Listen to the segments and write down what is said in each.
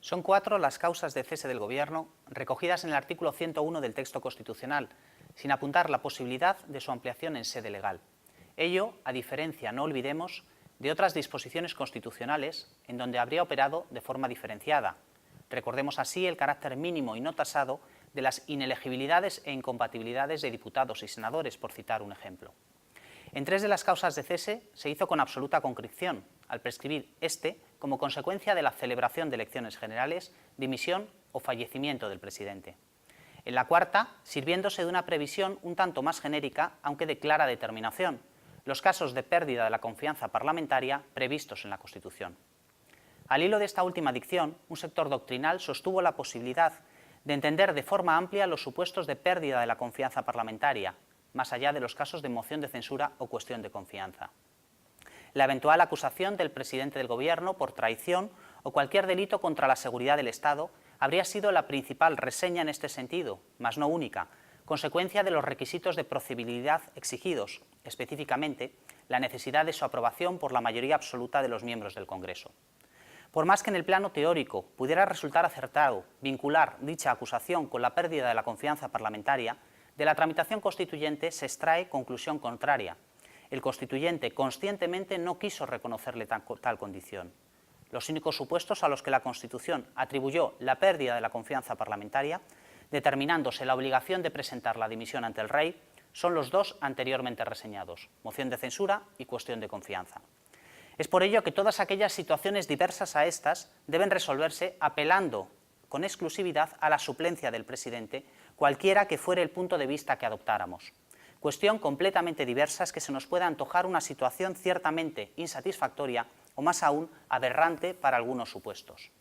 Son 4 las causas de cese del Gobierno recogidas en el artículo 101 del texto constitucional, sin apuntar la posibilidad de su ampliación en sede legal. Ello, a diferencia, no olvidemos, de otras disposiciones constitucionales en donde habría operado de forma diferenciada. Recordemos así el carácter mínimo y no tasado de las inelegibilidades e incompatibilidades de diputados y senadores, por citar un ejemplo. En 3 de las causas de cese se hizo con absoluta concrición, al prescribir como consecuencia de la celebración de elecciones generales, dimisión o fallecimiento del presidente. En la 4ª, sirviéndose de una previsión un tanto más genérica, aunque de clara determinación, los casos de pérdida de la confianza parlamentaria previstos en la Constitución. Al hilo de esta última dicción, un sector doctrinal sostuvo la posibilidad de entender de forma amplia los supuestos de pérdida de la confianza parlamentaria, más allá de los casos de moción de censura o cuestión de confianza. La eventual acusación del presidente del Gobierno por traición o cualquier delito contra la seguridad del Estado habría sido la principal reseña en este sentido, mas no única, consecuencia de los requisitos de procedibilidad exigidos, específicamente la necesidad de su aprobación por la mayoría absoluta de los miembros del Congreso. Por más que en el plano teórico pudiera resultar acertado vincular dicha acusación con la pérdida de la confianza parlamentaria, de la tramitación constituyente se extrae conclusión contraria. El constituyente conscientemente no quiso reconocerle tal condición. Los únicos supuestos a los que la Constitución atribuyó la pérdida de la confianza parlamentaria, determinándose la obligación de presentar la dimisión ante el Rey, son los 2 anteriormente reseñados, moción de censura y cuestión de confianza. Es por ello que todas aquellas situaciones diversas a estas deben resolverse apelando con exclusividad a la suplencia del presidente, cualquiera que fuere el punto de vista que adoptáramos. Cuestión completamente diversa es que se nos pueda antojar una situación ciertamente insatisfactoria o más aún aberrante para algunos supuestos.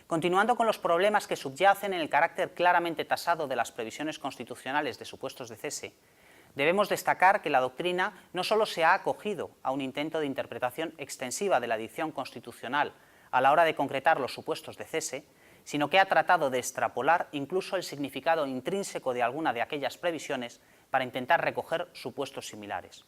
Continuando con los problemas que subyacen en el carácter claramente tasado de las previsiones constitucionales de supuestos de cese, debemos destacar que la doctrina no solo se ha acogido a un intento de interpretación extensiva de la dicción constitucional a la hora de concretar los supuestos de cese, sino que ha tratado de extrapolar incluso el significado intrínseco de alguna de aquellas previsiones para intentar recoger supuestos similares.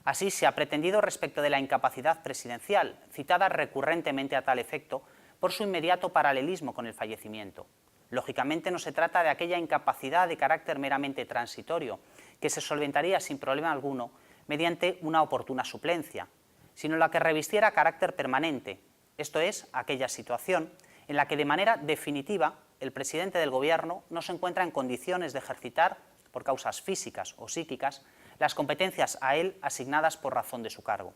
Así se ha pretendido respecto de la incapacidad presidencial, citada recurrentemente a tal efecto por su inmediato paralelismo con el fallecimiento. Lógicamente no se trata de aquella incapacidad de carácter meramente transitorio, que se solventaría sin problema alguno mediante una oportuna suplencia, sino la que revistiera carácter permanente, esto es, aquella situación en la que de manera definitiva el presidente del Gobierno no se encuentra en condiciones de ejercitar, por causas físicas o psíquicas, las competencias a él asignadas por razón de su cargo.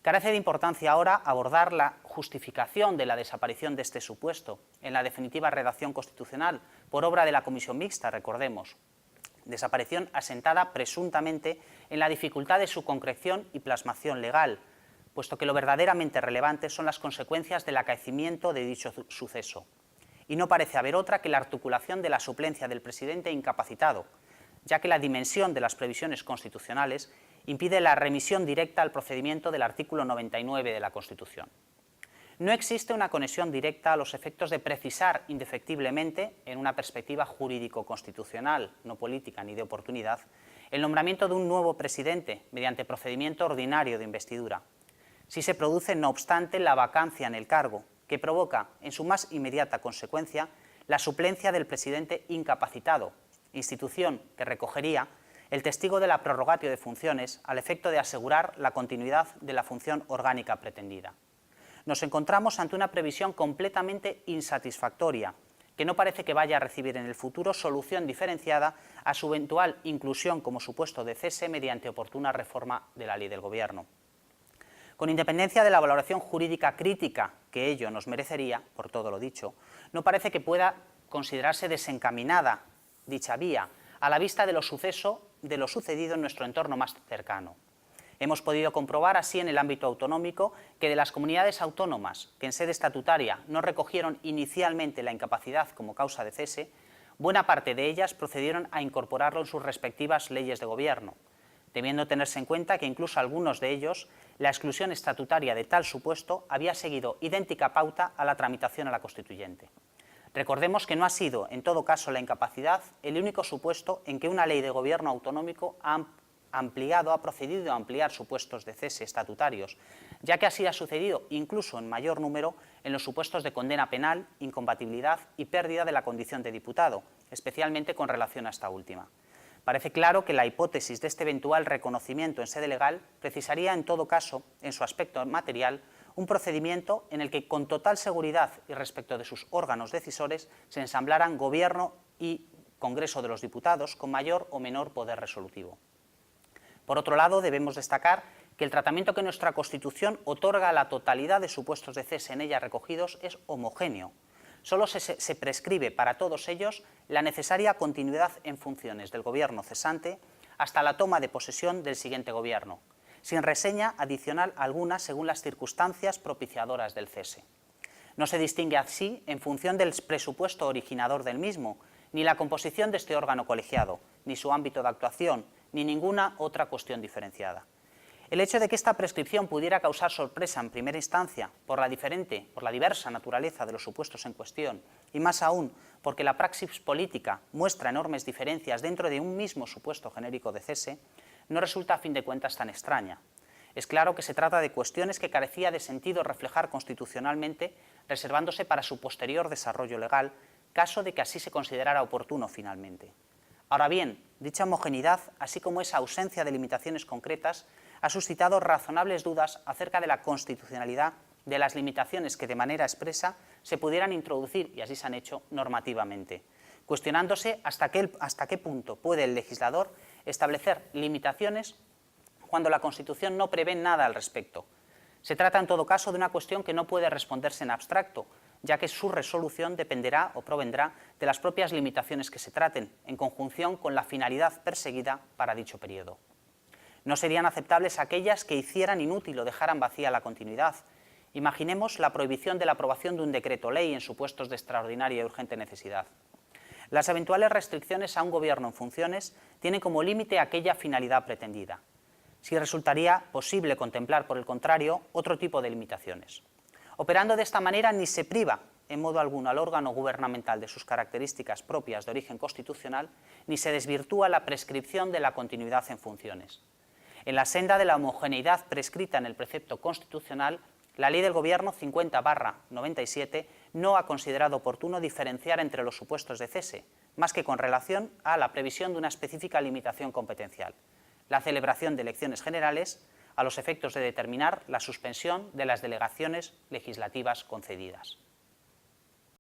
Carece de importancia ahora abordar la justificación de la desaparición de este supuesto en la definitiva redacción constitucional por obra de la Comisión Mixta, recordemos. Desaparición asentada presuntamente en la dificultad de su concreción y plasmación legal, puesto que lo verdaderamente relevante son las consecuencias del acaecimiento de dicho suceso. Y no parece haber otra que la articulación de la suplencia del presidente incapacitado, ya que la dimensión de las previsiones constitucionales impide la remisión directa al procedimiento del artículo 99 de la Constitución. No existe una conexión directa a los efectos de precisar indefectiblemente, en una perspectiva jurídico-constitucional, no política ni de oportunidad, el nombramiento de un nuevo presidente mediante procedimiento ordinario de investidura. Si se produce, no obstante, la vacancia en el cargo, que provoca, en su más inmediata consecuencia, la suplencia del presidente incapacitado, institución que recogería el testigo de la prorrogatio de funciones al efecto de asegurar la continuidad de la función orgánica pretendida. Nos encontramos ante una previsión completamente insatisfactoria, que no parece que vaya a recibir en el futuro solución diferenciada a su eventual inclusión como supuesto de cese mediante oportuna reforma de la ley del Gobierno. Con independencia de la valoración jurídica crítica que ello nos merecería, por todo lo dicho, no parece que pueda considerarse desencaminada dicha vía, a la vista de lo sucedido en nuestro entorno más cercano. Hemos podido comprobar así en el ámbito autonómico que de las comunidades autónomas que en sede estatutaria no recogieron inicialmente la incapacidad como causa de cese, buena parte de ellas procedieron a incorporarlo en sus respectivas leyes de gobierno, debiendo tenerse en cuenta que incluso algunos de ellos la exclusión estatutaria de tal supuesto había seguido idéntica pauta a la tramitación a la Constituyente. Recordemos que no ha sido, en todo caso, la incapacidad el único supuesto en que una ley de gobierno autonómico ha ha procedido a ampliar supuestos de cese estatutarios, ya que así ha sucedido incluso en mayor número en los supuestos de condena penal, incompatibilidad y pérdida de la condición de diputado, especialmente con relación a esta última. Parece claro que la hipótesis de este eventual reconocimiento en sede legal precisaría, en todo caso, en su aspecto material, un procedimiento en el que, con total seguridad y respecto de sus órganos decisores, se ensamblaran Gobierno y Congreso de los Diputados con mayor o menor poder resolutivo. Por otro lado, debemos destacar que el tratamiento que nuestra Constitución otorga a la totalidad de supuestos de cese en ella recogidos es homogéneo. Solo se prescribe para todos ellos la necesaria continuidad en funciones del Gobierno cesante hasta la toma de posesión del siguiente Gobierno, sin reseña adicional alguna según las circunstancias propiciadoras del cese. No se distingue así, en función del presupuesto originador del mismo, ni la composición de este órgano colegiado, ni su ámbito de actuación, ni ninguna otra cuestión diferenciada. El hecho de que esta prescripción pudiera causar sorpresa en primera instancia por la diversa naturaleza de los supuestos en cuestión, y más aún porque la praxis política muestra enormes diferencias dentro de un mismo supuesto genérico de cese, no resulta a fin de cuentas tan extraña. Es claro que se trata de cuestiones que carecía de sentido reflejar constitucionalmente, reservándose para su posterior desarrollo legal, caso de que así se considerara oportuno finalmente. Ahora bien, dicha homogeneidad, así como esa ausencia de limitaciones concretas, ha suscitado razonables dudas acerca de la constitucionalidad de las limitaciones que de manera expresa se pudieran introducir, y así se han hecho, normativamente, cuestionándose hasta qué punto puede el legislador establecer limitaciones cuando la Constitución no prevé nada al respecto. Se trata, en todo caso, de una cuestión que no puede responderse en abstracto, ya que su resolución dependerá o provendrá de las propias limitaciones que se traten, en conjunción con la finalidad perseguida para dicho periodo. No serían aceptables aquellas que hicieran inútil o dejaran vacía la continuidad. Imaginemos la prohibición de la aprobación de un decreto ley en supuestos de extraordinaria y urgente necesidad. Las eventuales restricciones a un gobierno en funciones tienen como límite aquella finalidad pretendida. Sí resultaría posible contemplar, por el contrario, otro tipo de limitaciones. Operando de esta manera, ni se priva en modo alguno al órgano gubernamental de sus características propias de origen constitucional, ni se desvirtúa la prescripción de la continuidad en funciones. En la senda de la homogeneidad prescrita en el precepto constitucional, la Ley del Gobierno 50/97 no ha considerado oportuno diferenciar entre los supuestos de cese, más que con relación a la previsión de una específica limitación competencial, la celebración de elecciones generales a los efectos de determinar la suspensión de las delegaciones legislativas concedidas.